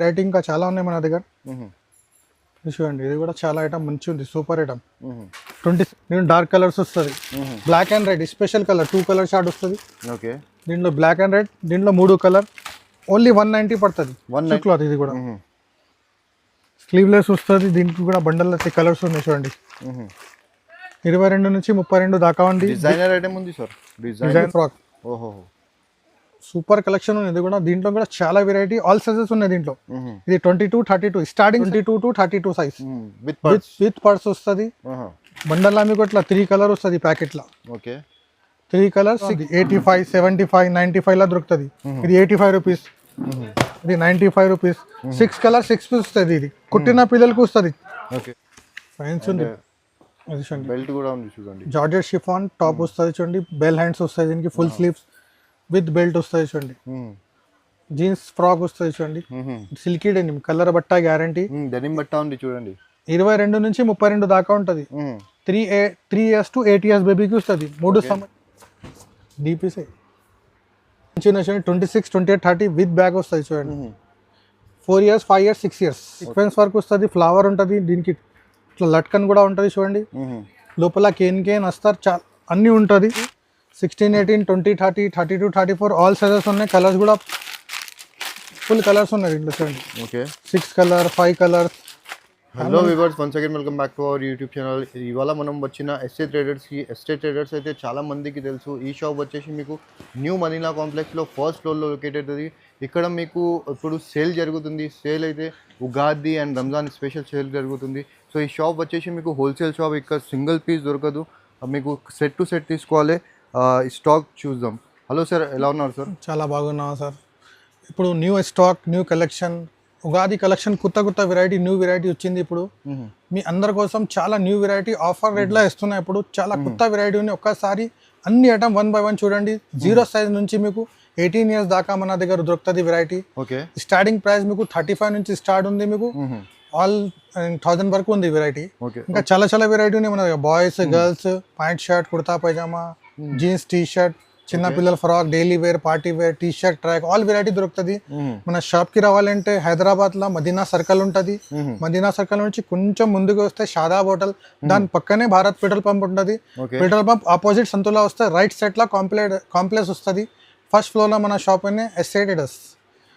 Variety ఇంకా చాలా ఉన్నాయి మన దగ్గర. చూడండి ఇది కూడా చాలా ఐటమ్ మంచి ఉంది, సూపర్ ఐటమ్. 20 డార్క్ కలర్స్ వస్తుంది, black and red special colour 2 colour chart వస్తుంది. ఓకే, దీంట్లో బ్లాక్ అండ్ రెడ్, దీంట్లో 3 కలర్, ఓన్లీ 190 పడుతుంది. క్లాత్ ఇది కూడా స్లీవ్లెస్ వస్తుంది. దీనికి కూడా బండల్ కలర్స్ ఉన్నాయి చూడండి. 22 నుంచి 32 దాకా ఉంది. డిజైనర్ ఐటమ్ ఉంది సార్, డిజైన్ ఫ్రాక్. ఓహో, సూపర్ కలెక్షన్ ఉంది. ఇది కూడా దీంట్లో కూడా చాలా వెరైటీ, ఆల్ సైజెస్ ఉన్నాయి దీంట్లో. ఇది 22, 32 starting 22 to 32 size with purse వస్తుంది. బండల్లా మీకు ఇట్లా 3 కలర్ వస్తుంది ప్యాకెట్ లా. ఓకే, 3 కలర్స్ 85, 75, 95 లా దొరుకుతుంది. ఇది 85 రూపీస్, ఇది 95 రూపీస్. 6 కలర్ 6 పీస్ వస్తుంది. ఇది కుట్టిన పిల్లలకు వస్తుంది. ఓకే, ఫైన్స్ ఉంది. బెల్ట్ కూడా ఉంది చూడండి, జార్జెట్ షిఫాన్ టాప్ వస్తుంది చూడండి. బెల్ హ్యాండ్స్ వస్తాయి దీనికి, ఫుల్ స్లీవ్స్ విత్ బెల్ట్ వస్తుంది చూడండి. జీన్స్ ఫ్రాక్ వస్తుంది చూడండి, సిల్కీ డెనిమ్ కలర్ బట్ట గ్యారంటీ. డెనిమ్ బట్ట ఉంది చూడండి. 22 నుంచి 32 దాకా ఉంటుంది. 3 years to 8 years బేబీకి వస్తుంది. 3 డీపీసే చిన్న 26, 28, 30 విత్ బ్యాగ్ వస్తుంది చూడండి. 4 years, 5 years, 6 years sequence work వస్తుంది. ఫ్లవర్ ఉంటుంది దీనికి, ఇట్లా లట్కన్ కూడా ఉంటుంది చూడండి. లోపల కేన్ అస్తారు, చాలా అన్నీ ఉంటుంది. 16, 18, 20, 30, 32, 34 ఆల్ సైజెస్ ఉన్నాయి. కలర్స్ కూడా ఫుల్ కలర్స్ ఉన్నాయి దీంట్లో చూడండి. Okay, 6 colour, 5 colours. Hello viewers, once again welcome back to our YouTube channel. ఇవాళ మనం వచ్చిన ఎస్టే ట్రేడర్స్ అయితే చాలా మందికి తెలుసు. ఈ షాప్ వచ్చేసి మీకు న్యూ మనీలా కాంప్లెక్స్లో ఫస్ట్ ఫ్లోర్లో లొకేటెడ్ అది. ఇక్కడ మీకు ఇప్పుడు సేల్ జరుగుతుంది. సేల్ అయితే Ugadi and Ramzan special sale జరుగుతుంది. సో ఈ షాప్ వచ్చేసి మీకు హోల్సేల్ షాప్. ఇక్కడ సింగిల్ పీస్ దొరకదు, మీకు సెట్ టు సెట్ తీసుకోవాలి. స్టాక్ చూద్దాం. హలో సార్, ఎలా ఉన్నారు సార్? చాలా బాగున్నావా సార్. ఇప్పుడు new stock, new collection, Ugadi collection, కొత్త వెరైటీ, న్యూ వెరైటీ వచ్చింది. ఇప్పుడు మీ అందరి కోసం చాలా న్యూ వెరైటీ ఆఫర్ రేట్లో ఇస్తున్నాయి. ఇప్పుడు చాలా కొత్త వెరైటీ ఉంది. ఒక్కసారి అన్ని ఐటమ్ 1 by 1 చూడండి. 0 సైజ్ నుంచి మీకు 18 years దాకా మన దగ్గర దొరుకుతుంది వెరైటీ. ఓకే, స్టార్టింగ్ ప్రైస్ మీకు 35 నుంచి స్టార్ట్ ఉంది. మీకు ఆల్ 1000 వరకు ఉంది వెరైటీ. ఇంకా చాలా వెరైటీ ఉన్నాయి మన దగ్గర. Boys, girls, pant shirt, kurta pyjama, jeans, T shirt, చిన్న పిల్లల frock, daily wear, party wear, T shirt, track all variety దొరుకుతుంది. మన షాప్ కి రావాలంటే హైదరాబాద్ లో మదీనా సర్కిల్ ఉంటుంది. మదీనా సర్కిల్ నుంచి కొంచెం ముందుకు వస్తే షాదాబ్ హోటల్, దాని పక్కనే భారత్ పెట్రోల్ పంప్ ఉంటుంది. పెట్రోల్ పంప్ ఆపోజిట్ సంతులా వస్తే రైట్ సైడ్ లో కాంప్లెక్స్ వస్తుంది. ఫస్ట్ ఫ్లోర్ లో మన షాప్ అనే ఎస్టే ట్రేడర్స్.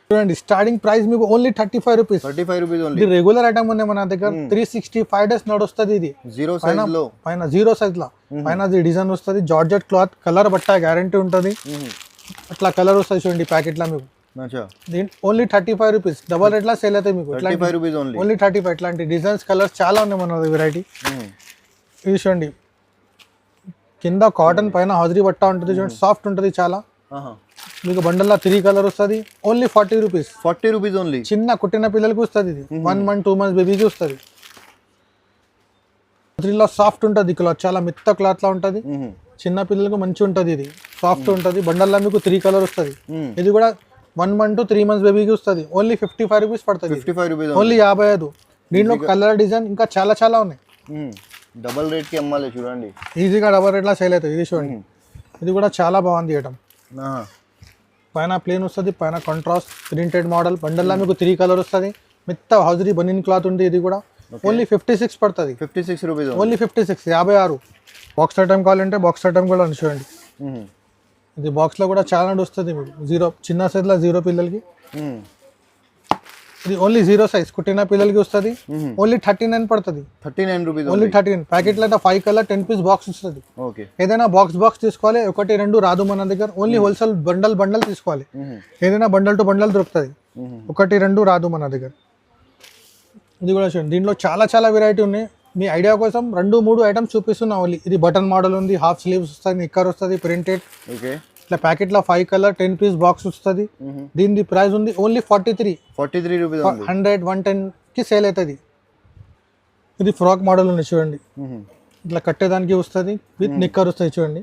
చూడండి స్టార్టింగ్ ప్రైస్ మీకు ఓన్లీ 35 రూపీస్. 35 rupees only. ఇది రెగ్యులర్ ఐటమ్ ఉంది మన దగ్గర. 365 days నడుస్తుంది. ఇది 0 సైజ్ లో, పైన 0 సైజ్ లో పైన డిజైన్ వస్తుంది. జార్జెట్ క్లాత్, కలర్ బట్ట గ్యారంటీ ఉంటుంది. అట్లా కలర్ వస్తుంది చూడండి ప్యాకెట్ లో మీకు. Only 35 rupees. డబల్ రేట్ లా సేల్ అవుతాయి మీకు. 35 రూపీస్ ఓన్లీ 35. ఇట్లాంటి డిజైన్స్, కలర్స్ చాలా ఉన్నాయి మన వెరైటీ. ఇది చూడండి కింద కాటన్, పైన హౌజరీ బట్ట ఉంటుంది చూడండి. సాఫ్ట్ ఉంటుంది చాలా. మీకు బండల్లా 3 కలర్ వస్తుంది. Only 40 rupees. 40 rupees only. చిన్న కుట్టిన పిల్లలకి వస్తుంది. ఇది 1 month 2 months బేబీకి వస్తుంది. సాఫ్ట్ ఉంటుంది క్లాత్, చాలా మెత్త క్లాత్ లా ఉంటుంది. చిన్న పిల్లలకు మంచి ఉంటుంది. ఇది సాఫ్ట్ ఉంటుంది. బండల్లా మీకు 3 కలర్ వస్తుంది. ఇది కూడా 1 month to 3 months బేబీకి వస్తుంది. ఓన్లీ 55 రూపీస్ పడుతుంది. 55 రూపీస్ ఓన్లీ 55. దీంట్లో కలర్, డిజైన్ ఇంకా చాలా ఉన్నాయి. డబల్ రేట్ కి అమ్మాలి చూడండి. ఈజీగా డబల్ రేట్ లా సేల్ అవుతుంది. ఇది చూడండి, ఇది కూడా చాలా బాగుంది ఐటమ్. పైన ప్లేన్ వస్తుంది, పైన కాంట్రాస్ట్ ప్రింటెడ్ మోడల్. బండల్లా మీకు 3 కలర్ వస్తుంది. మెత్త హౌజరీ బనీన్ క్లాత్ ఉంది. ఇది కూడా ఓన్లీ 56 పడుతుంది. 56 రూపీస్ ఓన్లీ 56. 56. బాక్స్ ఐటమ్ కావాలంటే బాక్స్ ఐటమ్ కూడా చూడండి. ఇది బాక్స్ లో కూడా చాలా వస్తుంది మీకు. 0 చిన్న సైజ్ లో 0 పిల్లలకి. ఇది ఓన్లీ 0 సైజ్ కుట్టిన పిల్లలకి వస్తుంది. ఓన్లీ 39 పడుతుంది. 39 రూపీస్ ఓన్లీ 39. ప్యాకెట్ లో 5 కలర్ 10 పీస్ బాక్స్ వస్తుంది. ఏదైనా బాక్స్ తీసుకోవాలి. 1, 2 రాదు మన దగ్గర. ఓన్లీ హోల్సేల్ బండల్ తీసుకోవాలి. ఏదైనా బండల్ టు బండల్ దొరుకుతుంది. 1, 2 రాదు మన దగ్గర. ఇది కూడా చూడండి. దీంట్లో చాలా వెరైటీ ఉన్నాయి. మీ ఐడియా కోసం 2, 3 ఐటమ్స్ చూపిస్తున్నా ఓన్లీ. ఇది బటన్ మోడల్ ఉంది, హాఫ్ స్లీవ్స్ వస్తుంది, నిక్కర్ వస్తుంది, ప్రింటెడ్. ఇట్లా ప్యాకెట్ లో 5 కలర్ 10 పీస్ బాక్స్ వస్తుంది. దీని ప్రైస్ ఉంది ఓన్లీ 43 రూపీస్. 100, 110 కి సేల్ అవుతుంది. ఇది ఫ్రాక్ మోడల్ ఉంది చూడండి. ఇట్లా కట్టేదానికి వస్తుంది, విత్ నిక్కర్ వస్తుంది చూడండి.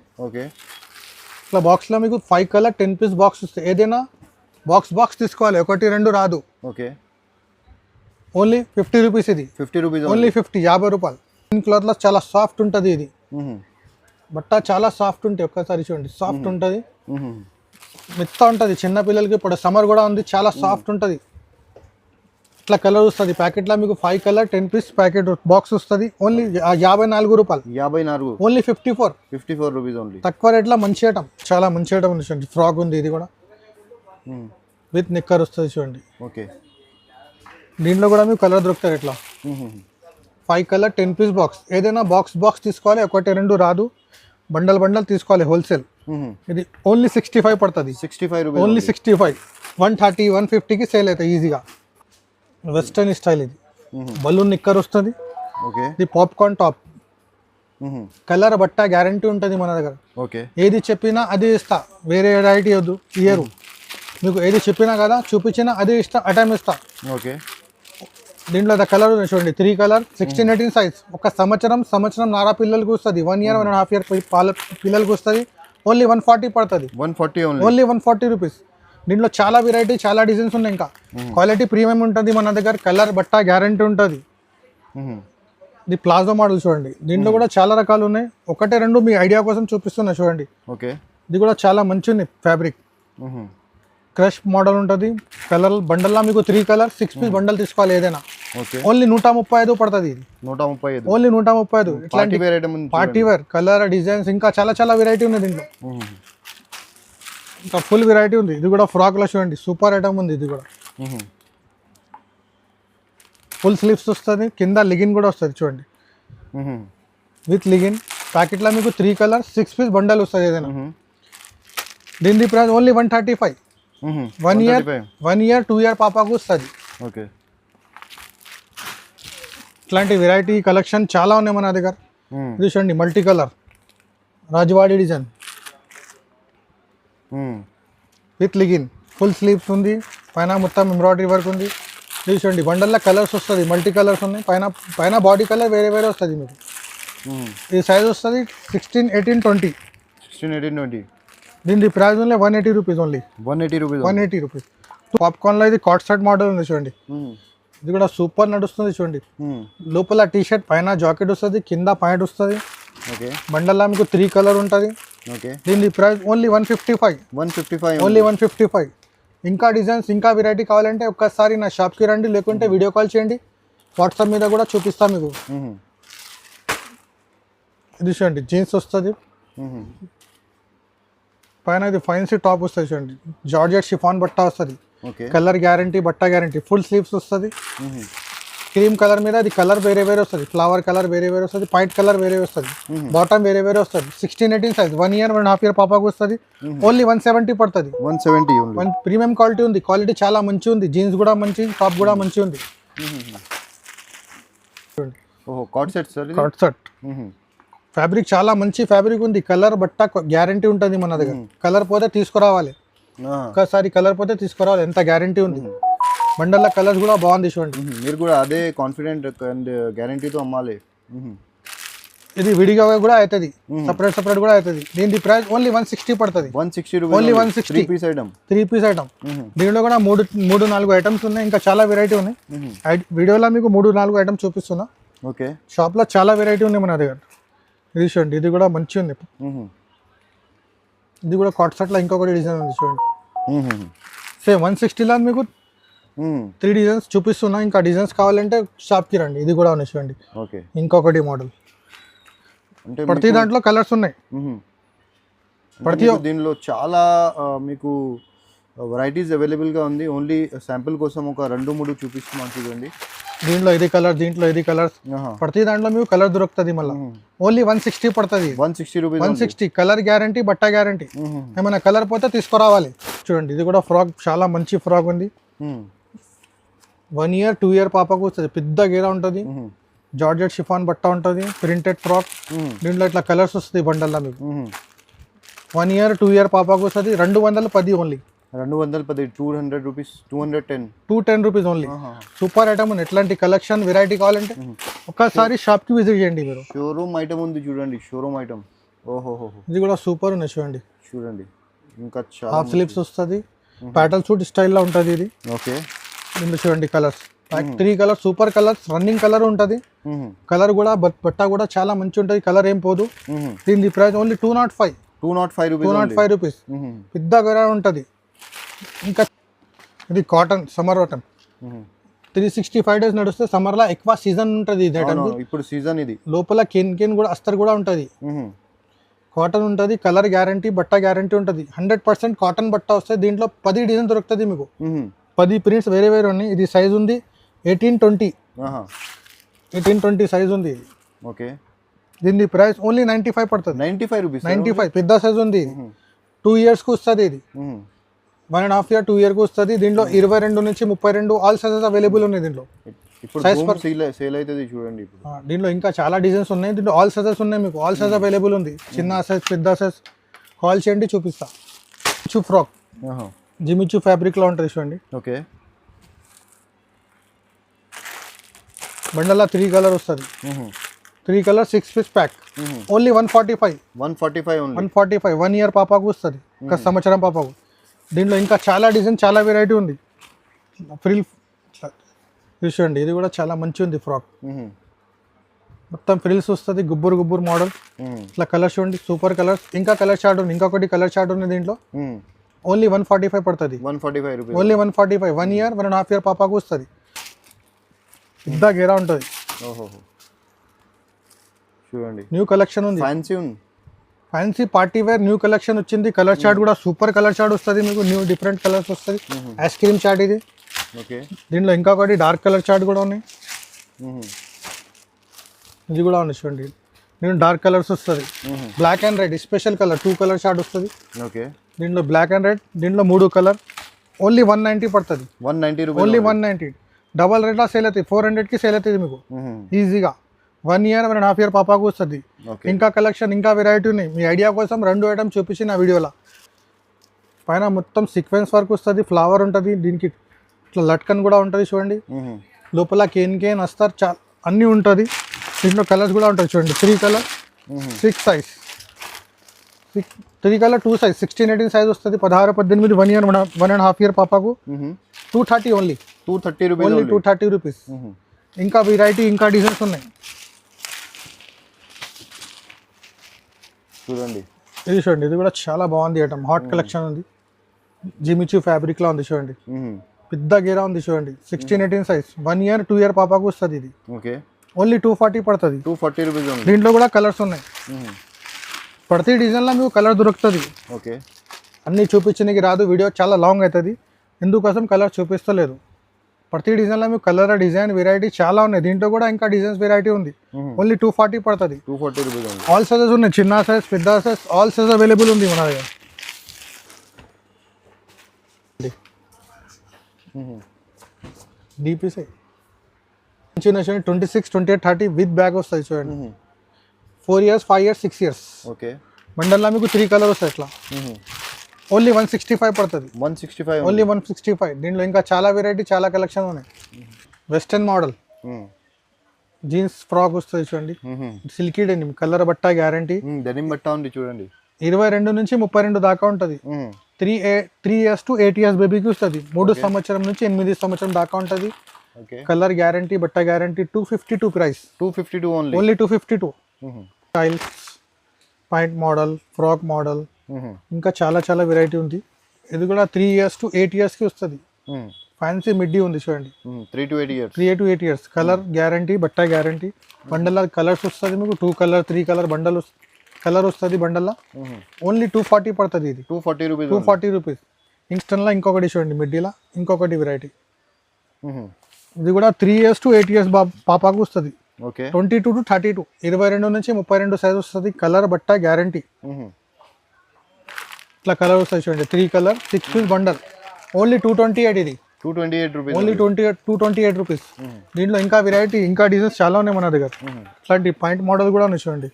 ఇట్లా బాక్స్ లో మీకు 5 కలర్ 10 పీస్ బాక్స్ వస్తాయి. ఏదైనా బాక్స్ తీసుకోవాలి. 1, 2 రాదు. Only 50 rupees. ఇది 50 రూపీస్ ఓన్లీ 50 రూపాయలు. క్లాత్ లో చాలా సాఫ్ట్ ఉంటుంది. ఇది బట్ట చాలా సాఫ్ట్ ఉంటుంది. ఒక్కసారి చూడండి, సాఫ్ట్ ఉంటుంది, మెత్త ఉంటుంది. చిన్న పిల్లలకి ఇప్పుడు సమ్మర్ కూడా ఉంది, చాలా సాఫ్ట్ ఉంటుంది. ఇట్లా కలర్ వస్తుంది ప్యాకెట్లో మీకు 5 కలర్ 10 పీస్ ప్యాకెట్ బాక్స్ వస్తుంది ఓన్లీ 54 రూపాయలు 54 ఓన్లీ 54 రూపీస్ ఓన్లీ. తక్కువ రేట్లో మంచి ఐటమ్ చాలా మంచి ఐటమ్ ఉంది చూడండి ఫ్రాక్ ఉంది ఇది కూడా విత్ నిక్కర్ వస్తుంది చూడండి ఓకే. దీంట్లో కూడా మీకు కలర్ దొరుకుతాయి ఇట్లా 5 కలర్ 10 పీస్ బాక్స్ ఏదైనా బాక్స్ తీసుకోవాలి ఒకటి రెండు రాదు బండల్ తీసుకోవాలి హోల్సేల్ ఇది ఓన్లీ 65 పడుతుంది 65 రూపీస్ ఓన్లీ 65 130 150కి సేల్ అవుతాయి ఈజీగా వెస్టర్న్ స్టైల్ ఇది బలూన్ నిక్కర్ వస్తుంది ఓకే. ఇది పాప్కార్న్ టాప్ కలర్ బట్ట గ్యారంటీ ఉంటుంది మన దగ్గర ఓకే. ఏది చెప్పినా అది ఇస్తా వేరే వెరైటీ వద్దు ఇయర్ మీకు ఏది చెప్పినా కదా చూపించినా అది ఇస్తా అటైమ్ ఇస్తా ఓకే. దీంట్లో కలర్ చూడండి 3 కలర్ 16-18 సైజ్ ఒక సంవత్సరం నారా పిల్లలకు వస్తుంది 1 ఇయర్ 1.5 ఇయర్ పిల్లలకు వస్తుంది ఓన్లీ 140 పడుతుంది 140 ఓన్లీ 140 రూపీస్ దీంట్లో చాలా వెరైటీ చాలా డిజైన్స్ ఉన్నాయి ఇంకా క్వాలిటీ ప్రీమియం ఉంటుంది మన దగ్గర కలర్ బట్ట గ్యారంటీ ఉంటుంది ఇది ప్లాజో మోడల్ చూడండి దీంట్లో కూడా చాలా రకాలు ఉన్నాయి ఒకటే రెండు మీ ఐడియా కోసం చూపిస్తున్నా చూడండి ఓకే. ఇది కూడా చాలా మంచి ఉంది ఫ్యాబ్రిక్ క్రష్ మోడల్ ఉంటుంది కలర్ బండల్లా మీకు 3 కలర్ 6 పీస్ బండల్ తీసుకోవాలి ఏదైనా ఓకే. ఓన్లీ 135 పడుతుంది ఇది 135 ఓన్లీ 135 ఇట్లాంటి పార్టీ వేర్ కలర్ డిజైన్స్ ఇంకా చాలా వెరైటీ ఉంది దీంట్లో ఇంకా ఫుల్ వెరైటీ ఉంది ఇది కూడా ఫ్రాక్లో చూడండి సూపర్ ఐటమ్ ఉంది ఇది కూడా ఫుల్ స్లీవ్స్ వస్తుంది కింద లిగిన్ కూడా వస్తుంది చూడండి విత్ లిగిన్ ప్యాకెట్లో మీకు 3 కలర్ 6 పీస్ బండల్ వస్తుంది ఏదైనా దీని ప్రైస్ ఓన్లీ 135 1 ఇయర్ 2 ఇయర్ పాపకు వస్తుంది ఓకే. ఇట్లాంటి వెరైటీ కలెక్షన్ చాలా ఉన్నాయి మన దగ్గర ఇది చూడండి multi colour Rajwadi design with లిగిన్ ఫుల్ స్లీవ్స్ ఉంది పైన మొత్తం ఎంబ్రాయిడరీ వర్క్ ఉంది ఇది చూడండి బండల్లో కలర్స్ వస్తుంది మల్టీ కలర్స్ ఉన్నాయి పైన బాడీ కలర్ వేరే వస్తుంది మీకు ఇది సైజ్ వస్తుంది 16, 18, 20 దీని price only 180 rupees only 180 rupees పాప్కార్న్లో ఇది కాట్ సెట్ మోడల్ ఉంది చూడండి ఇది కూడా సూపర్ నడుస్తుంది చూడండి లోపల టీ షర్ట్ పైన జాకెట్ వస్తుంది కింద ప్యాంట్ వస్తుంది బండల్లా మీకు 3 కలర్ ఉంటుంది దీని ప్రైస్ ఓన్లీ 155 ఓన్లీ 155 ఇంకా డిజైన్స్ ఇంకా వెరైటీ కావాలంటే ఒక్కసారి నా షాప్కి రండి లేకుంటే వీడియో కాల్ చేయండి వాట్సాప్ మీద కూడా చూపిస్తా మీకు ఇది చూడండి జీన్స్ వస్తుంది పైన ఇది ఫైన్సీ టాప్ వస్తుంది చూడండి జార్జెట్ షిఫాన్ బట్ట వస్తుంది కలర్ గ్యారంటీ బట్ట గ్యారంటీ ఫుల్ స్లీవ్స్ వస్తుంది క్రీమ్ కలర్ మీద అది కలర్ వేరే వస్తుంది ఫ్లవర్ కలర్ వేరే వస్తుంది పాయింట్ కలర్ వేరే వస్తుంది బాటమ్ వేరే వస్తుంది 16-18 సైజ్ 1 ఇయర్ 1.5 ఇయర్ పాపకు వస్తుంది ఓన్లీ 170 పడుతుంది 170 ప్రీమియం క్వాలిటీ ఉంది క్వాలిటీ చాలా మంచి ఉంది జీన్స్ కూడా మంచి టాప్ కూడా మంచి ఉంది కాట్ సెట్ ఫ్యాబ్రిక్ చాలా మంచి ఫ్యాబ్రిక్ ఉంది కలర్ బట్ట గ్యారంటీ ఉంటుంది మన దగ్గర కలర్ పోతే తీసుకురావాలి ఒక్కసారి కలర్ పోతే తీసుకురావాలి ఎంత గ్యారంటీ ఉంది బండల్ల కలర్స్ కూడా బాగుంది చూడండి మీరు కూడా అదే కాన్ఫిడెంట్ అండ్ గ్యారంటీతో అమ్మాలి ఇది విడిగా కూడా అవుతుంది సపరేట్ కూడా అవుతుంది దీని ప్రైస్ ఓన్లీ 160 పడుతుంది 160 ఓన్లీ 160 3 పీస్ ఐటమ్ దీనిలో కూడా 3-4 ఐటమ్స్ ఉన్నాయి ఇంకా చాలా వెరైటీ ఉన్నాయి వీడియోలో మీకు 3-4 ఐటమ్స్ చూపిస్తున్నా ఓకే షాప్లో చాలా వెరైటీ ఉంది మన దగ్గర ఇది చూడండి ఇది కూడా మంచి ఉంది ఇది కూడా కాట్ సెట్లో ఇంకొకటి డిజైన్ ఉంది చూడండి సేమ్ 160లో మీకు 3 డిజైన్స్ చూపిస్తున్నా ఇంకా డిజైన్స్ కావాలంటే షాప్కి రండి ఇది కూడా ఉన్నాయి చూడండి ఓకే ఇంకొకటి మోడల్ అంటే ప్రతి దాంట్లో కలర్స్ ఉన్నాయి ప్రతి దీనిలో చాలా మీకు వెరైటీస్ అవైలబుల్గా ఉంది ఓన్లీ శాంపిల్ కోసం ఒక 2-3 చూపిస్తున్నాను చూడండి దీంట్లో ఇది కలర్ దీంట్లో ఇది కలర్స్ ప్రతి దాంట్లో మీకు కలర్ దొరుకుతుంది మళ్ళీ ఓన్లీ 160 పడుతుంది 160 రూపీస్ 160 కలర్ గ్యారంటీ బట్ట గ్యారంటీ ఏమైనా కలర్ పోతే తీసుకురావాలి చూడండి ఇది కూడా ఫ్రాక్ చాలా మంచి ఫ్రాక్ ఉంది 1 ఇయర్ 2 ఇయర్ పాపకు వస్తుంది పెద్ద గేరా ఉంటుంది జార్జెట్ షిఫాన్ బట్ట ఉంటుంది ప్రింటెడ్ ఫ్రాక్ దీంట్లో ఇట్లా కలర్స్ వస్తుంది బండల్లా మీకు 1 ఇయర్ 2 ఇయర్ పాపకు వస్తుంది 210 only 210 200 rupees 210 rupees only super item ఉంది ఎట్లాంటి కలెక్షన్ వెరైటీ కావాలంటే ఒక్కసారి షాప్కి విజిట్ చేయండి మీరు షోరూమ్ ఐటమ్ ఉంది చూడండి షోరూమ్ ఐటమ్ ఓహో ఇది కూడా సూపర్ ఉంది చూడండి ఇంకా చాలా హాఫ్ స్లీవ్స్ వస్తుంది ప్యాటల్ సూట్ స్టైల్లో ఉంటుంది ఇది ఓకే దీంట్లో చూడండి colours 3 colours super colours running colour ఉంటుంది కలర్ కూడా బట్ట కూడా చాలా మంచి ఉంటుంది కలర్ ఏం పోదు దీని ప్రైస్ ఓన్లీ 205 రూపీస్ పెద్ద గేరా ఉంటుంది ఇంకా ఇది కాటన్ సమ్మర్ ఐటమ్ 365 డేస్ నడుస్తే సమ్మర్లో ఎక్కువ సీజన్ ఉంటుంది ఇది ఐటమ్. ఇప్పుడు సీజన్ ఇది. లోపల కేన్ కూడా అస్తర్ కూడా ఉంటుంది, కాటన్ ఉంటుంది, కలర్ గ్యారంటీ, బట్ట గ్యారంటీ ఉంటుంది. 100% కాటన్ బట్ట వస్తుంది. దీంట్లో 10 డిజైన్ దొరుకుతుంది మీకు, 10 ప్రింట్స్ వేరే వేరే ఉన్నాయి. ఇది సైజ్ ఉంది 18-20 సైజ్ ఉంది. ఓకే, దీని ప్రైస్ ఓన్లీ 95 పడుతుంది. 95 రూపీస్. 95 పెద్ద సైజ్ ఉంది. 2 ఇయర్స్కి వస్తుంది ఇది. 1.5 year 2 yearకి వస్తుంది. దీంట్లో 22 నుంచి 32 ఆల్ సైజెస్ అవైలబుల్ ఉన్నాయి. దీంట్లో ఇప్పుడు సేల్ అవుతుంది చూడండి. ఇప్పుడు దీంట్లో ఇంకా చాలా డిజైన్స్ ఉన్నాయి. దీంట్లో ఆల్ సైజెస్ ఉన్నాయి మీకు, ఆల్ సైజ్ అవైలబుల్ ఉంది. చిన్న సైజ్, పెద్ద సైజ్ కాల్ చేయండి చూపిస్తా. ఫ్రాక్ జిమిచూ ఫ్యాబ్రిక్లో ఉంటుంది చూడండి. ఓకే, బండల్లా 3 కలర్ వస్తుంది. 3 colour 6 piece pack. Only 145. 145 1 year పాపాకు వస్తుంది, ఒక సంవత్సరం పాపాకు. దీంట్లో ఇంకా చాలా డిజైన్, చాలా వెరైటీ ఉంది. ఫ్రిల్ చూడండి, ఇది కూడా చాలా మంచి ఉంది ఫ్రాక్. మొత్తం ఫ్రిల్స్ వస్తుంది, గుబ్బురు మోడల్. ఇట్లా కలర్స్ చూడండి, సూపర్ కలర్స్. ఇంకా కలర్ చార్ట్ ఉంది, ఇంకొకటి కలర్ చార్ట్ ఉంది దీంట్లో. ఓన్లీ 145 పడుతుంది. 145 రూపీస్. ఓన్లీ 145. 1 year 1.5 year పాపాకు వస్తుంది. పెద్ద గేరా ఉంటుంది. చూడండి, న్యూ కలెక్షన్ ఉంది, fancy party wear new collection వచ్చింది. కలర్ చార్ట్ కూడా సూపర్ కలర్ చార్ట్ వస్తుంది మీకు, న్యూ డిఫరెంట్ కలర్స్ వస్తుంది. ఐస్ క్రీమ్ చార్ట్ ఇది. ఓకే, దీంట్లో ఇంకొకటి డార్క్ కలర్ చార్ట్ కూడా ఉన్నాయి. ఇది కూడా ఉంది చూడండి, దీంట్లో డార్క్ కలర్స్ వస్తుంది. Black and red special colour 2 colour chart వస్తుంది. ఓకే, దీంట్లో బ్లాక్ అండ్ రెడ్, దీంట్లో 3 కలర్. ఓన్లీ 190 పడుతుంది. 190 రూపీస్. ఓన్లీ 190. డబల్ రేట్లా సేల్ అవుతుంది, 400కి సేల్ అవుతుంది మీకు ఈజీగా. 1 year 1.5 year పాపాకు వస్తుంది. ఇంకా కలెక్షన్, ఇంకా వెరైటీ ఉన్నాయి. మీ ఐడియా కోసం 2 ఐటమ్స్ చూపించి నా వీడియోలో. పైన మొత్తం సీక్వెన్స్ వర్క్ వస్తుంది, ఫ్లవర్ ఉంటుంది. దీనికి ఇట్లా లట్కన్ కూడా ఉంటుంది చూడండి. లోపల కేన్ అస్తర్ అన్నీ ఉంటుంది. దీంట్లో కలర్స్ కూడా ఉంటుంది చూడండి. 3 colour 6 size, 3 colour 2 size, 16-18 size వస్తుంది. 16-18 1 year 1.5 year పాపాకు 230 only. 230 rupees. Only 230 rupees. ఇంకా వెరైటీ, ఇంకా డిజైన్స్ ఉన్నాయి చూడండి. ఇది చూడండి, ఇది కూడా చాలా బాగుంది ఐటమ్. హాట్ కలెక్షన్ ఉంది, జిమిచూ ఫ్యాబ్రిక్లో ఉంది చూడండి. పెద్ద గేరా ఉంది చూడండి, 16-18 సైజ్. 1 year 2 year పాపాకు వస్తుంది ఇది. ఓకే, ఓన్లీ 240 పడుతుంది. 240 రూపీస్. దీంట్లో కూడా కలర్స్ ఉన్నాయి. ప్రతి డిజైన్లో మీకు కలర్ దొరుకుతుంది. ఓకే, అన్నీ చూపించడానికి రాదు, వీడియో చాలా లాంగ్ అవుతుంది. ఎందుకోసం కలర్ చూపిస్తలేదు. ప్రతి డిజైన్లో మీకు కలర్, డిజైన్, వెరైటీ చాలా ఉన్నాయి. దీంట్లో కూడా ఇంకా డిజైన్స్ వెరైటీ ఉంది. ఓన్లీ 240 పడుతుంది. 240 రూపీస్. ఆల్ సైజెస్ ఉన్నాయి, చిన్న సైజ్, పెద్ద సైజ్, ఆల్ సైజ్ అవైలబుల్ ఉంది మన దగ్గర. డీపీసీ చిన్న 26, 28, 30 విత్ బ్యాగ్ వస్తాయి చూడండి. 4 years 5 years 6 years. ఓకే, బండల్లో మీకు 3 కలర్ వస్తాయి ఇట్లా. ఓన్లీ 165 పడుతుంది. 165. ఓన్లీ 165. దీంట్లో ఇంకా చాలా వెరైటీ, చాలా కలెక్షన్ ఉన్నాయి. వెస్టర్న్ మోడల్ జీన్స్ ఫ్రాక్ వస్తుంది చూడండి. సిల్కీ డెనిమ్, కలర్ బట్ట గ్యారంటీ. డెనిమ్ బట్ట ఉంది చూడండి. 22 నుంచి 32 దాకా ఉంటుంది. 3 years to 8 years బేబీకి వస్తుంది. 3 సంవత్సరం నుంచి 8 సంవత్సరం దాకా ఉంటుంది. కలర్ గ్యారంటీ, బట్ట guarantee. 252 price. 252 only 252. Styles, point model, frock model, ఇంకా చాలా చాలా వెరైటీ ఉంది. ఇది కూడా 3 years to 8 yearsకి వస్తుంది. ఫ్యాన్సీ మిడ్డీ ఉంది చూడండి. 3 to 8 years. 3 to 8 years. Colour guarantee, బట్ట గ్యారంటీ. బండల్ కలర్స్ వస్తుంది మీకు, 2 కలర్ 3 కలర్ బండల్ కలర్ వస్తుంది బండల్లో. ఓన్లీ 240 పడుతుంది. ఇది 240 రూపీస్. 240 రూపీస్. ఇన్స్టన్లో ఇంకొకటి చూడండి, మిడ్డీలో ఇంకొకటి వెరైటీ. ఇది కూడా 3 years to 8 years పాపాకు వస్తుంది. ఓకే, 22 to 32, 22 నుంచి 32 సైజ్ వస్తుంది. కలర్ బట్ట గ్యారంటీ. ఇట్లా కలర్ వస్తుంది చూడండి. 3 కలర్ 6 పీస్ బండల్. ఓన్లీ 228. ఇది 228 రూపీస్. Only 228 rupees. దీంట్లో ఇంకా వెరైటీ, ఇంకా డిజైన్స్ చాలా ఉన్నాయి మన దగ్గర. ఇట్లాంటి పాయింట్ మోడల్ కూడా ఉన్నాయి చూడండి.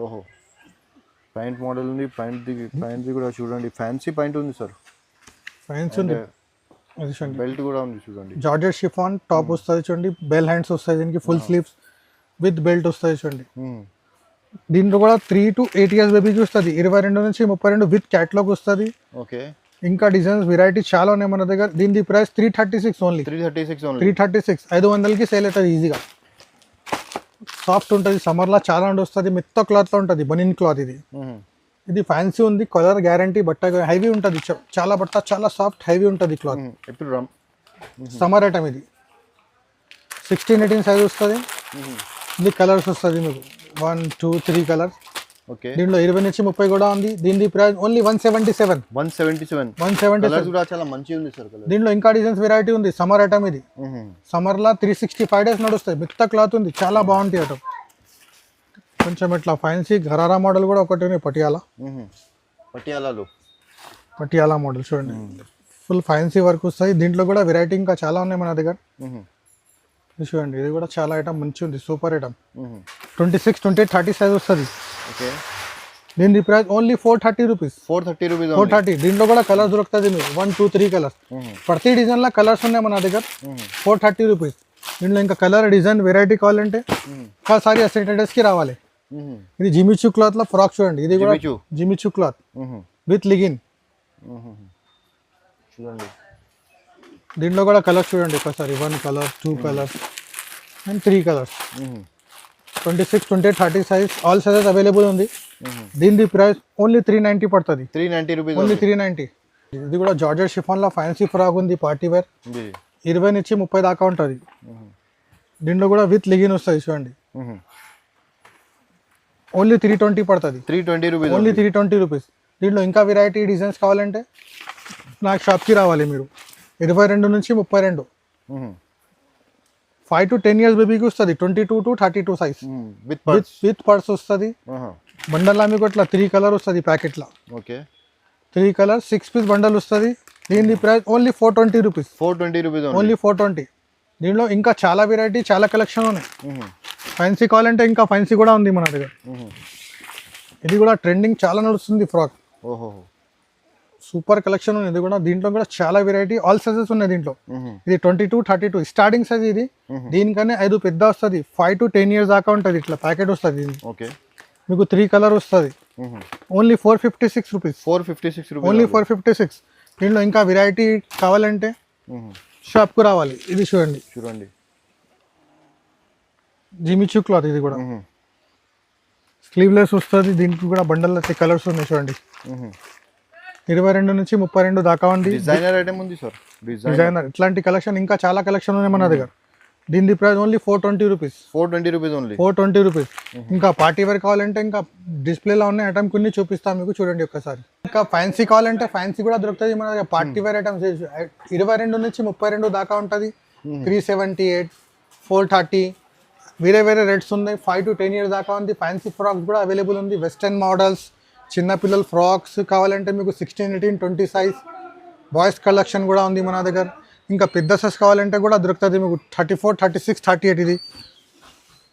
ఓహో, పాయింట్ మోడల్ ఉంది. పాయింట్ది కూడా చూడండి, ఫ్యాన్సీ పాయింట్ ఉంది సార్. ఫ్యాన్సీ ఉంది. బెల్ట్ కూడా ఉంది చూడండి. జార్జెట్ షిఫాన్ టాప్ వస్తుంది చూడండి. బెల్ హ్యాండ్స్ వస్తాయి దీనికి, ఫుల్ స్లీవ్స్ విత్ బెల్ట్ వస్తుంది చూడండి. దీంట్లో కూడా 3 to 8 years బేబీకి వస్తుంది. 22 నుంచి 32 విత్ క్యాట్లాగ్ వస్తుంది. ఓకే, ఇంకా డిజైన్స్ వెరైటీ చాలా ఉన్నాయి మన దగ్గర. దీని ప్రైస్ 336 ఓన్లీ. 336 500కి సేల్ అవుతుంది ఈజీగా. సాఫ్ట్ ఉంటుంది, సమ్మర్లో చాలా వస్తుంది. మెత్త క్లాత్లో ఉంటుంది, బనిన్ క్లాత్ ఇది. ఇది ఫ్యాన్సీ ఉంది, కలర్ గ్యారంటీ, బట్ట హెవీ ఉంటుంది. చాలా బట్ట చాలా సాఫ్ట్ హెవీ ఉంటుంది క్లాత్. ఇప్పుడు సమ్మర్ ఐటమ్ ఇది 16-18 సైజ్ వస్తుంది. ఇది కలర్స్ వస్తుంది మీకు 1 2 3 కలర్స్. ఓకే, దీంట్లో 20 నుంచి 30 కూడా ఉంది. దీని ప్రైస్ ఓన్లీ 177. 177 కలర్స్ కూడా చాలా మంచిగా ఉంది సార్. కలర్ దీంట్లో ఇంకా డిజైన్స్ వెరైటీ ఉంది. సమ్మర్ ఐటమ్ ఇది. సమ్మర్ లా 365 డేస్ నడుస్తాయి. మిగతా క్లాత్ ఉంది, చాలా బాగుంటుంది ఐటమ్. కొంచెం ఇట్లా ఫ్యాన్సీ గరారా మోడల్ కూడా ఒకటి ఉంది. పటియాలా మోడల్ చూడండి, ఫుల్ ఫ్యాన్సీ వర్క్ వస్తాయి. దీంట్లో కూడా వెరైటీ ఇంకా చాలా ఉన్నాయి మన దగ్గర. చూడండి, ఇది కూడా చాలా ఐటమ్ మంచి ఉంది, సూపర్ ఐటమ్. 26, 28, 30 సైజ్ వస్తుంది. ఓకే, దీని ప్రైస్ ఓన్లీ 430 రూపీస్. 430. దీంట్లో కూడా కలర్స్ దొరుకుతుంది మీకు 1 2 3 కలర్స్. ప్రతి డిజైన్ లో కలర్స్ ఉన్నాయి మన దగ్గర. 430 రూపీస్. దీంట్లో ఇంకా కలర్ డిజైన్ వెరైటీ కావాలంటే ఒకసారి అసెంటెడెస్ కి రావాలి. ఇది జిమిచూ క్లాత్ లో ఫ్రాక్ చూడండి. ఇది కూడా జిమిచూ క్లాత్ విత్ లిగిన్. చూడండి, దీంట్లో కూడా కలర్స్ చూడండి ఒకసారి. 1 colour, 2 colours and 3 colours. 26, 28, 30 size, all sizes available ఉంది. దీని ప్రైస్ ఓన్లీ 390 పడుతుంది. 390 రూపీస్, ఓన్లీ 390. ఇది కూడా జార్జెట్ షిఫాన్ లో ఫ్యాన్సీ ఫ్రాక్ ఉంది, పార్టీ వేర్. 20 నుంచి 30 దాకా ఉంటుంది. దీంట్లో కూడా విత్ లిగిన్ వస్తుంది చూడండి. ఓన్లీ 320 పడుతుంది. 320 రూపీస్, ఓన్లీ 320 రూపీస్. దీంట్లో ఇంకా వెరైటీ డిజైన్స్ కావాలంటే నాకు షాప్కి రావాలి మీరు. 22 నుంచి 32, 5 to 10 ఇయర్స్ బేబీకి వస్తుంది. 22 to 32 సైజ్ విత్ పర్స్ వస్తుంది. బండల్లా మీకు ఇట్లా 3 కలర్ వస్తుంది ప్యాకెట్లో. ఓకే, 3 కలర్ 6 పీస్ బండల్ వస్తుంది. దీని price only 420 rupees. 420 rupees, only 420. దీంట్లో ఇంకా చాలా వెరైటీ, చాలా కలెక్షన్ ఉన్నాయి. ఫ్యాన్సీ కావాలంటే ఇంకా ఫ్యాన్సీ కూడా ఉంది మన దగ్గర. ఇది కూడా ట్రెండింగ్ చాలా నడుస్తుంది ఫ్రాక్. సూపర్ కలెక్షన్ ఉంది. ఇది కూడా దీంట్లో కూడా చాలా వెరైటీ, ఆల్ సైజెస్ ఉన్నాయి దీంట్లో. ఇది 22, 32 స్టార్టింగ్ సైజ్. ఇది దీనికన్నా 5 పెద్ద వస్తుంది. 5 to 10 ఇయర్స్ దాకా ఉంటుంది. ఇట్లా ప్యాకెట్ వస్తుంది. ఓకే, మీకు 3 కలర్ వస్తుంది. Only 456 rupees. 456 rupees, only 456. దీంట్లో ఇంకా వెరైటీ కావాలంటే షాప్కు రావాలి. ఇది చూడండి, జిమిచూ క్లాత్. ఇది కూడా స్లీవ్లెస్ వస్తుంది. దీనికి కూడా బండల్ అయితే కలర్స్ ఉన్నాయి చూడండి. 22 నుంచి 32 దాకా ఉంది. డిజైనర్ ఐటమ్ ఉంది సార్. డిజైనర్ ఇట్లాంటి కలెక్షన్ ఇంకా చాలా కలెక్షన్ ఉన్నాయి మన దగ్గర. దీని price only 420 rupees. 420 rupees only. 420 rupees. ఇంకా పార్టీ వేర్ కావాలంటే ఇంకా డిస్ప్లేలో ఉన్న ఐటమ్ కొన్ని చూపిస్తాను మీకు, చూడండి ఒక్కసారి. ఇంకా ఫ్యాన్సీ కావాలంటే ఫ్యాన్సీ కూడా దొరుకుతుంది మన దగ్గర. పార్టీ వేర్ ఐటమ్స్ 22 నుంచి 32 దాకా ఉంటుంది. 378, 430 వేరే రేట్స్ ఉన్నాయి. 5 to 10 ఇయర్స్ దాకా ఉంది. ఫ్యాన్సీ ఫ్రాక్స్ కూడా అవైలబుల్ ఉంది. వెస్టర్న్ మోడల్స్, చిన్నపిల్లల ఫ్రాక్స్ కావాలంటే మీకు 16, 18, 20 సైజ్. బాయ్స్ కలెక్షన్ కూడా ఉంది మన దగ్గర. ఇంకా పెద్ద సైజ్ కావాలంటే కూడా దొరుకుతుంది మీకు 34, 36, 38. ఇది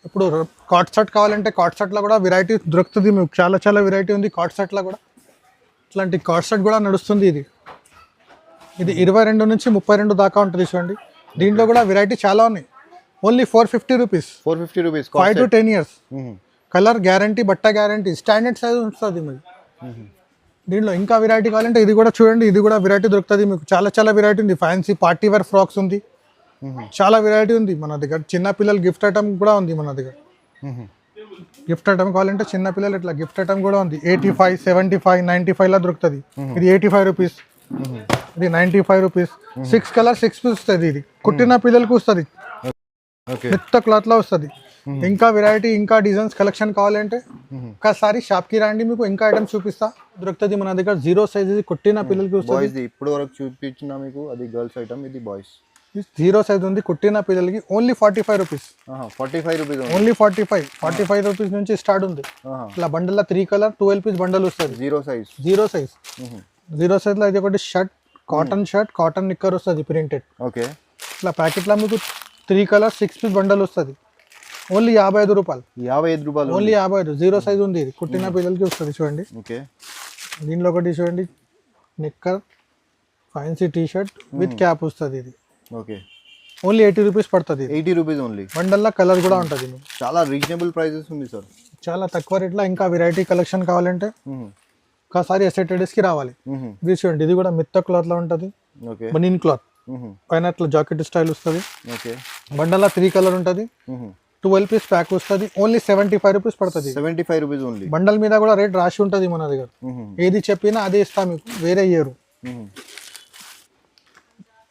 ఇప్పుడు కాట్ సెట్ కావాలంటే కాట్ సెట్లో కూడా వెరైటీ దొరుకుతుంది మీకు. చాలా వెరైటీ ఉంది కాట్ సెట్లో కూడా. ఇట్లాంటి కాట్ సెట్ కూడా నడుస్తుంది. ఇది 22 నుంచి 32 దాకా ఉంటుంది చూడండి. దీంట్లో కూడా వెరైటీ చాలా ఉన్నాయి. Only 450 rupees. 450 rupees, 5 to 10 years. Colour guarantee, బట్ట గ్యారంటీ, స్టాండర్డ్ సైజ్ ఉంటుంది మీకు. దీంట్లో ఇంకా వెరైటీ కావాలంటే ఇది కూడా చూడండి. ఇది కూడా వెరైటీ దొరుకుతుంది మీకు. చాలా వెరైటీ ఉంది. ఫ్యాన్సీ పార్టీ వేర్ ఫ్రాక్స్ ఉంది. చాలా వెరైటీ ఉంది మన దగ్గర. చిన్న పిల్లలు గిఫ్ట్ ఐటమ్ కూడా ఉంది మన దగ్గర. గిఫ్ట్ ఐటమ్ కావాలంటే చిన్న పిల్లలు ఇట్లా గిఫ్ట్ ఐటమ్ కూడా ఉంది. 85, 75, 95 లా దొరుకుతుంది. ఇది 85 రూపీస్. ఇది 95 రూపీస్. 6 కలర్ 6 పీస్ వస్తుంది. ఇది కుట్టిన పిల్లలకు వస్తుంది. పెద్ద క్లాత్ లో వస్తుంది. ఇంకా వెరైటీ, ఇంకా డిజైన్స్ కలెక్షన్ కావాలంటే ఒకసారి షాప్ కి రండి, మీకు ఇంకా ఐటమ్స్ చూపిస్తా. దొరుకుతుంది మన దగ్గర. 0 సైజ్ కుట్టిన పిల్లలకి వస్తుంది. ఇప్పుడు వరకు చూపించిన మీకు అది గర్ల్స్ ఐటమ్, ఇది బాయ్స్. 0 సైజ్ ఉంది కుట్టిన పిల్లలకి. Only 45 rupees. 45 rupees, only 45 rupees నుంచి స్టార్ట్ ఉంది. ఇట్లా బండల్ 3 కలర్ 12 పీస్ బండల్ వస్తుంది. 0 సైజ్. 0 సైజ్ లో ఇది ఒకటి షర్ట్, కాటన్ నిక్కర్ వస్తుంది ప్రింటెడ్. ఓకే, ఇట్లా ప్యాకెట్ లో మీకు 3 కలర్ 6 పీస్ బండల్ వస్తుంది. ఓన్లీ 55 రూపాయలు. 55 రూపాయలు, ఓన్లీ 55. 0 సైజ్ ఉంది. ఇది కుట్టిన పిల్లలకి వస్తుంది చూడండి. ఓకే, దీనిలో ఒకటి చూడండి, knicker fancy T shirt with cap వస్తుంది. ఇది ఓకే, ఓన్లీ 80 రూపీస్ పడుతుంది. 80 రూపీస్ ఓన్లీ. బండల్లో కలర్ కూడా ఉంటుంది. చాలా రీజనబుల్ ప్రైసెస్ ఉంది సార్. చాలా తక్కువ రేట్లో. ఇంకా వెరైటీ కలెక్షన్ కావాలంటే ఒకసారి ఎస్ఐటెడ్స్కి రావాలి. ఇది చూడండి, ఇది కూడా మిత్త క్లాత్ లో ఉంటుంది. బనీన్ క్లాత్ పైన అట్లా జాకెట్ స్టైల్ వస్తుంది. బండల్లో 3 కలర్ ఉంటుంది. 12 పీస్ ప్యాక్ వస్తుంది. ఓన్లీ 75 రూపీస్ పడుతుంది. 75 రూపీస్ ఓన్లీ. బండల్ మీద కూడా రేట్ రాసి ఉంటుంది మన దగ్గర. ఏది చెప్పినా అదే ఇస్తాం మీకు, వేరే ఇయ్యరు.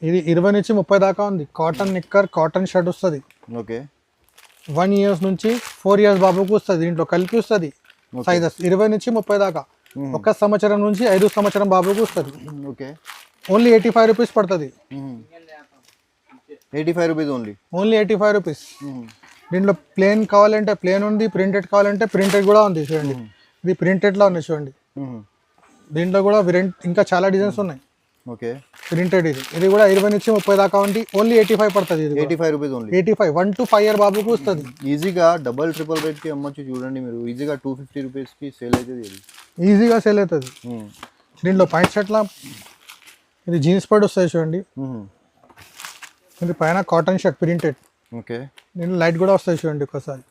ఇది 20 నుంచి 30 దాకా ఉంది. కాటన్ నిక్కర్, కాటన్ షర్ట్ వస్తుంది. ఓకే 1 ఇయర్స్ నుంచి 4 ఇయర్స్ బాబుకు వస్తుంది. దీంట్లో కలిపి వస్తుంది సైజెస్ 20 నుంచి 30 దాకా. 1 సంవత్సరం నుంచి 5 సంవత్సరం బాబుకు వస్తుంది. ఓకే ఓన్లీ 85 రూపీస్ పడుతుంది. 85 రూపీస్ ఓన్లీ. Only 85 rupees. దీంట్లో ప్లేన్ కావాలంటే ప్లేన్ ఉంది, ప్రింటెడ్ కావాలంటే ప్రింటెడ్ కూడా ఉంది. చూడండి ఇది ప్రింటెడ్లో ఉంది చూడండి. దీంట్లో కూడా ఇంకా చాలా డిజైన్స్ ఉన్నాయి. ఓకే ప్రింటెడ్ ఇది కూడా 20 నుంచి 30 దాకా ఉంది. ఓన్లీ 85 పడుతుంది. ఇది 85 రూపీస్ ఓన్లీ. 85 1 to 5 ఇయర్ బాబుకు వస్తుంది. ఈజీగా డబల్ ట్రిపుల్ రేట్కి అమ్మొచ్చు. చూడండి మీరు ఈజీగా 250 రూపీస్కి సేల్ అవుతుంది. ఇది ఈజీగా సేల్ అవుతుంది. దీంట్లో పాయింట్ షర్ట్లా ఇది జీన్స్ పైడ్ వస్తుంది చూడండి. ఇది పైన కాటన్ షర్ట్ ప్రింటెడ్. ఓకే దీంట్లో లైట్ కూడా వస్తుంది చూడండి ఒకసారి.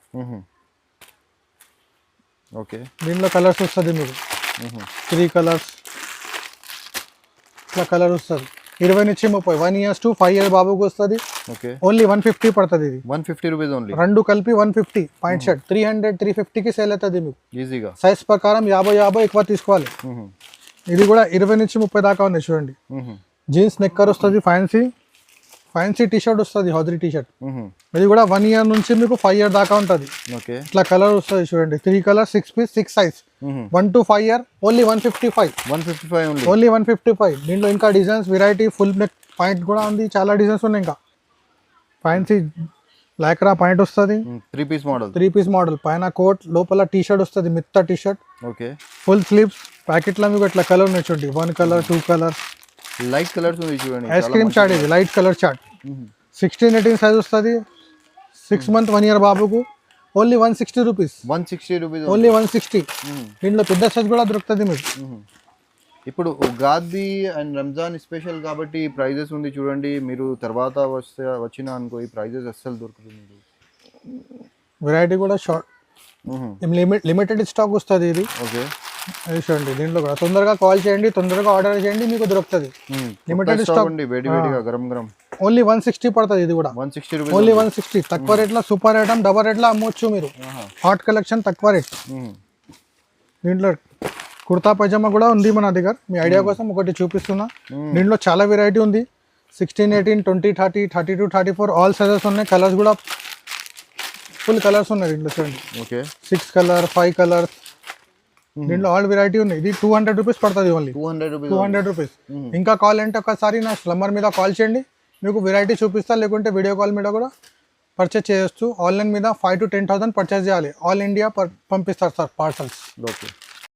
ఓకే దీంట్లో కలర్స్ వస్తుంది మీకు 3 కలర్స్ ఇట్లా కలర్ వస్తుంది. 20 నుంచి 30 1 ఇయర్స్ టు 5 ఇయర్ బాబుకు వస్తుంది. ఓకే ఓన్లీ 150 పడుతుంది. ఇది 150 రూపీస్ ఓన్లీ. రెండు కలిపి 150. పాయింట్ షర్ట్ 300-350కి సేల్ అవుతుంది మీకు ఈజీగా. సైజ్ ప్రకారం 50 ఎక్కువ తీసుకోవాలి. ఇది కూడా 20 నుంచి 30 దాకా ఉంది చూడండి. జీన్స్ నెక్కర్ వస్తుంది. ఫ్యాన్సీ టీ షర్ట్ వస్తుంది. Hosiery T shirt. ఇది కూడా 1 ఇయర్ నుంచి మీకు 5 ఇయర్ దాకా ఉంటుంది. ఓకే ఇట్లా కలర్ వస్తుంది చూడండి. 3 colour 6 piece 6 size 1 to 5 year only 155 only. Only 155. దీంట్లో ఇంకా designs variety full neck point కూడా ఉంది. చాలా డిజైన్స్ ఉన్నాయి. ఇంకా ఫ్యాన్సీ లాక్రా పాయింట్ వస్తుంది. 3 పీస్ మోడల్. 3 పీస్ మోడల్ పైన కోట్ లోపల టీ షర్ట్ వస్తుంది. మిత్తా T shirt. Okay full sleeves ప్యాకెట్లో మీకు ఇట్లా కలర్ ఉన్నాయి చూడండి. 1 కలర్ 2 కలర్స్ లైట్ కలర్స్ ఉంది చూడండి. Ice cream chart. ఇది లైట్ కలర్ చాట్ 16-18 సైజ్ వస్తుంది. 6 month 1 ఇయర్ బాబుకు ఓన్లీ 160 రూపీస్. 160 rupees only 160. దీంట్లో పెద్ద సైజ్ కూడా దొరుకుతుంది మీకు. ఇప్పుడు ఉగాది అండ్ రంజాన్ స్పెషల్ కాబట్టి ఈ ప్రైజెస్ ఉంది చూడండి. మీరు తర్వాత వచ్చిన అనుకో ఈ ప్రైజెస్ అస్సలు దొరుకుతుంది. వెరైటీ కూడా షార్ట్ లిమిటెడ్ స్టాక్ వస్తుంది. ఇది ఓకే అది చూడండి. దీంట్లో కూడా తొందరగా కాల్ చేయండి, తొందరగా ఆర్డర్ చేయండి, మీకు దొరుకుతుంది. లిమిటెడ్ స్టాక్ ఉంది. వేడిగా గరం గరం. ఓన్లీ 160 పడుతుంది. ఇది కూడా 160 రూపీస్. ఓన్లీ 160. తక్కువ రేట్లో సూపర్ ఐటమ్ డబల్ రేట్లో అమ్మొచ్చు మీరు. హాట్ కలెక్షన్ తక్కువ రేట్. దీంట్లో కుర్తా పైజామా కూడా ఉంది మన దగ్గర. మీ ఐడియా కోసం ఒకటి చూపిస్తున్నా. దీంట్లో చాలా వెరైటీ ఉంది. 16, 18, 20, 30, 32, 34 ఆల్ సైజెస్ ఉన్నాయి. కలర్స్ కూడా ఫుల్ కలర్స్ ఉన్నాయి దీంట్లో చూడండి. Okay 6 colour 5 colours. దీంట్లో ఆల్ వెరైటీ ఉంది. ఇది 200 రూపీస్ పడుతుంది. Only 200 rupees. ఇంకా కాల్ అంటే ఒకసారి నా నంబర్ మీద కాల్ చేయండి, మీకు వెరైటీ చూపిస్తా. లేకుంటే వీడియో కాల్ మీద కూడా పర్చేస్ చేయొచ్చు. ఆన్లైన్ మీద 5,000 to 10,000 పర్చేస్ చేయాలి. ఆల్ ఇండియా పంపిస్తారు సార్ పార్సల్స్. ఓకే